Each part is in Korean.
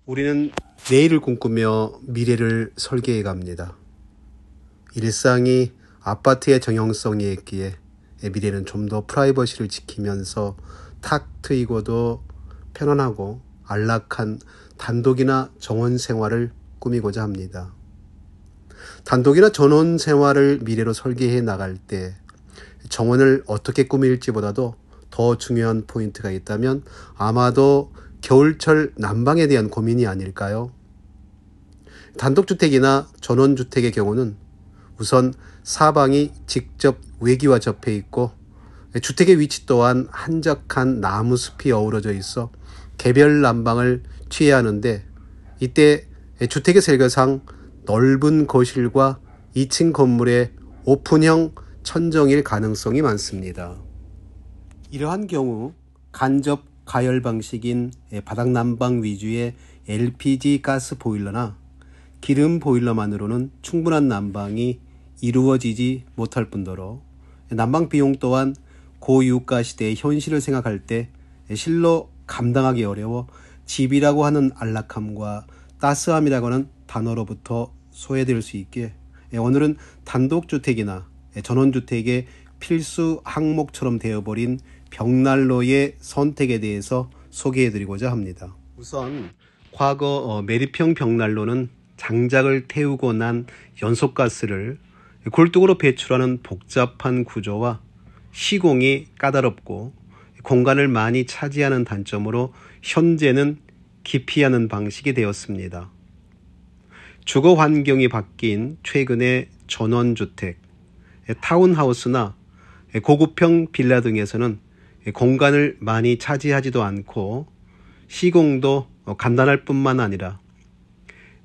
우리는 내일을 꿈꾸며 미래를 설계해 갑니다. 일상이 아파트의 정형성에 있기에 미래는 좀 더 프라이버시를 지키면서 탁 트이고도 편안하고 안락한 단독이나 정원 생활을 꾸미고자 합니다. 단독이나 전원 생활을 미래로 설계해 나갈 때 정원을 어떻게 꾸밀지보다도 더 중요한 포인트가 있다면 아마도 겨울철 난방에 대한 고민이 아닐까요? 단독주택이나 전원주택의 경우는 우선 사방이 직접 외기와 접해 있고 주택의 위치 또한 한적한 나무숲이 어우러져 있어 개별 난방을 취해야 하는데, 이때 주택의 설계상 넓은 거실과 2층 건물의 오픈형 천정일 가능성이 많습니다. 이러한 경우 간접 가열 방식인 바닥난방 위주의 LPG 가스 보일러나 기름 보일러만으로는 충분한 난방이 이루어지지 못할 뿐더러 난방 비용 또한 고유가 시대의 현실을 생각할 때 실로 감당하기 어려워 집이라고 하는 안락함과 따스함이라고 하는 단어로부터 소외될 수 있기에 오늘은 단독주택이나 전원주택의 필수 항목처럼 되어버린 벽난로의 선택에 대해서 소개해드리고자 합니다. 우선 과거 매립형 벽난로는 장작을 태우고 난 연소가스를 굴뚝으로 배출하는 복잡한 구조와 시공이 까다롭고 공간을 많이 차지하는 단점으로 현재는 기피하는 방식이 되었습니다. 주거 환경이 바뀐 최근의 전원주택, 타운하우스나 고급형 빌라 등에서는 공간을 많이 차지하지도 않고 시공도 간단할 뿐만 아니라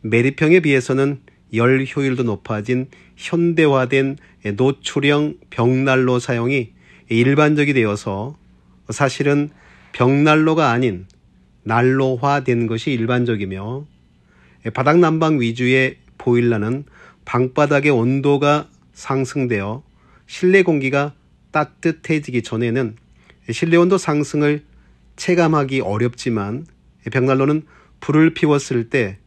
매립형에 비해서는 열 효율도 높아진 현대화된 노출형 벽난로 사용이 일반적이 되어서 사실은 벽난로가 아닌 난로화된 것이 일반적이며, 바닥난방 위주의 보일러는 방바닥의 온도가 상승되어 실내 공기가 따뜻해지기 전에는 실내 온도 상승을 체감하기 어렵지만, 벽난로는 불을 피웠을 때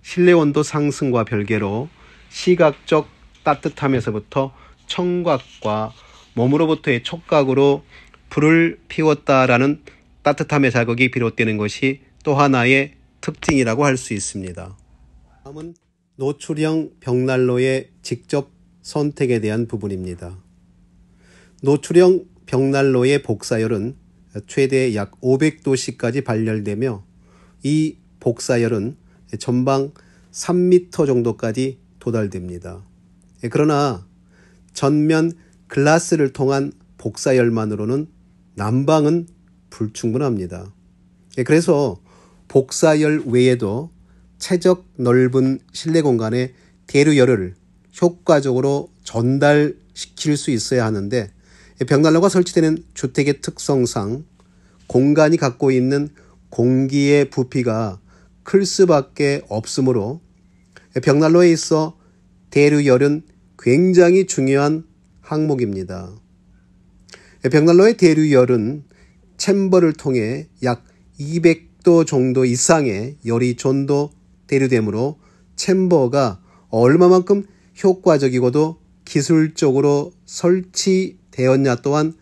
실내 온도 상승과 별개로 시각적 따뜻함에서부터 청각과 몸으로부터의 촉각으로 불을 피웠다라는 따뜻함의 자극이 비롯되는 것이 또 하나의 특징이라고 할 수 있습니다. 다음은 노출형 벽난로의 직접 선택에 대한 부분입니다. 노출형 벽난로의 복사열은 최대 약 500도씨까지 발열되며 이 복사열은 전방 3m 정도까지 도달됩니다. 그러나 전면 글라스를 통한 복사열만으로는 난방은 불충분합니다. 그래서 복사열 외에도 최적 넓은 실내 공간에 대류열을 효과적으로 전달시킬 수 있어야 하는데, 벽난로가 설치되는 주택의 특성상 공간이 갖고 있는 공기의 부피가 클 수밖에 없으므로 벽난로에 있어 대류열은 굉장히 중요한 항목입니다. 벽난로의 대류열은 챔버를 통해 약 200도 정도 이상의 열이 전도 대류되므로 챔버가 얼마만큼 효과적이고도 기술적으로 설치되었냐 또한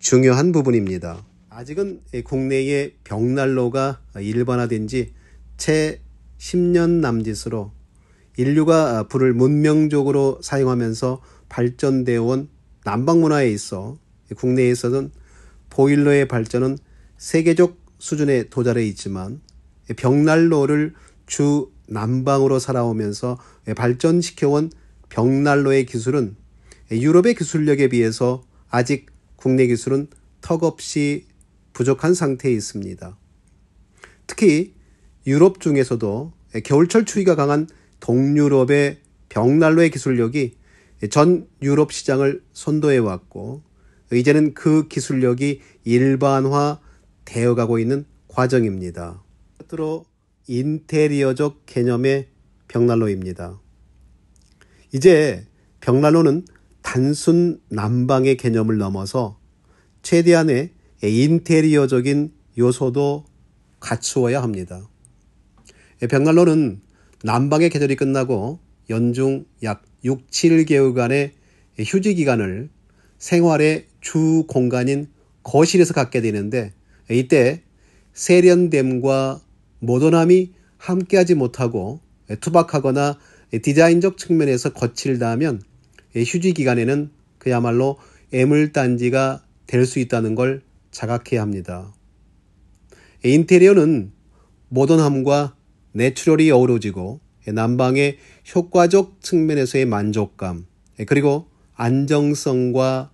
중요한 부분입니다. 아직은 국내의 벽난로가 일반화된 지 채 10년 남짓으로 인류가 불을 문명적으로 사용하면서 발전되어 온 난방 문화에 있어 국내에서는 보일러의 발전은 세계적 수준에 도달해 있지만, 벽난로를 주 난방으로 살아오면서 발전시켜온 벽난로의 기술은 유럽의 기술력에 비해서 아직 국내 기술은 턱없이 부족한 상태에 있습니다. 특히 유럽 중에서도 겨울철 추위가 강한 동유럽의 벽난로의 기술력이 전 유럽 시장을 선도해왔고, 이제는 그 기술력이 일반화 되어가고 있는 과정입니다. 끝으로 인테리어적 개념의 벽난로입니다. 이제 벽난로는 단순 난방의 개념을 넘어서 최대한의 인테리어적인 요소도 갖추어야 합니다. 벽난로는 난방의 계절이 끝나고 연중 약 6, 7개월간의 휴지 기간을 생활의 주 공간인 거실에서 갖게 되는데, 이때 세련됨과 모던함이 함께하지 못하고 투박하거나 디자인적 측면에서 거칠다면 휴지 기간에는 그야말로 애물단지가 될 수 있다는 걸 자각해야 합니다. 인테리어는 모던함과 내추럴이 어우러지고 난방의 효과적 측면에서의 만족감, 그리고 안정성과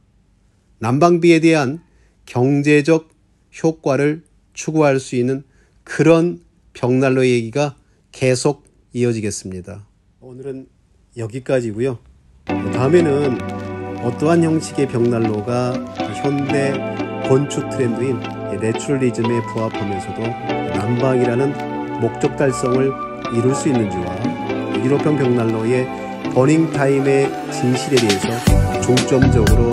난방비에 대한 경제적 효과를 추구할 수 있는 그런 벽난로 얘기가 계속 이어지겠습니다. 오늘은 여기까지고요. 다음에는 어떠한 형식의 벽난로가 현대 건축 트렌드인 내추럴리즘에 부합하면서도 난방이라는 목적 달성을 이룰 수 있는지와 유럽형 벽난로의 버닝타임의 진실에 대해서 중점적으로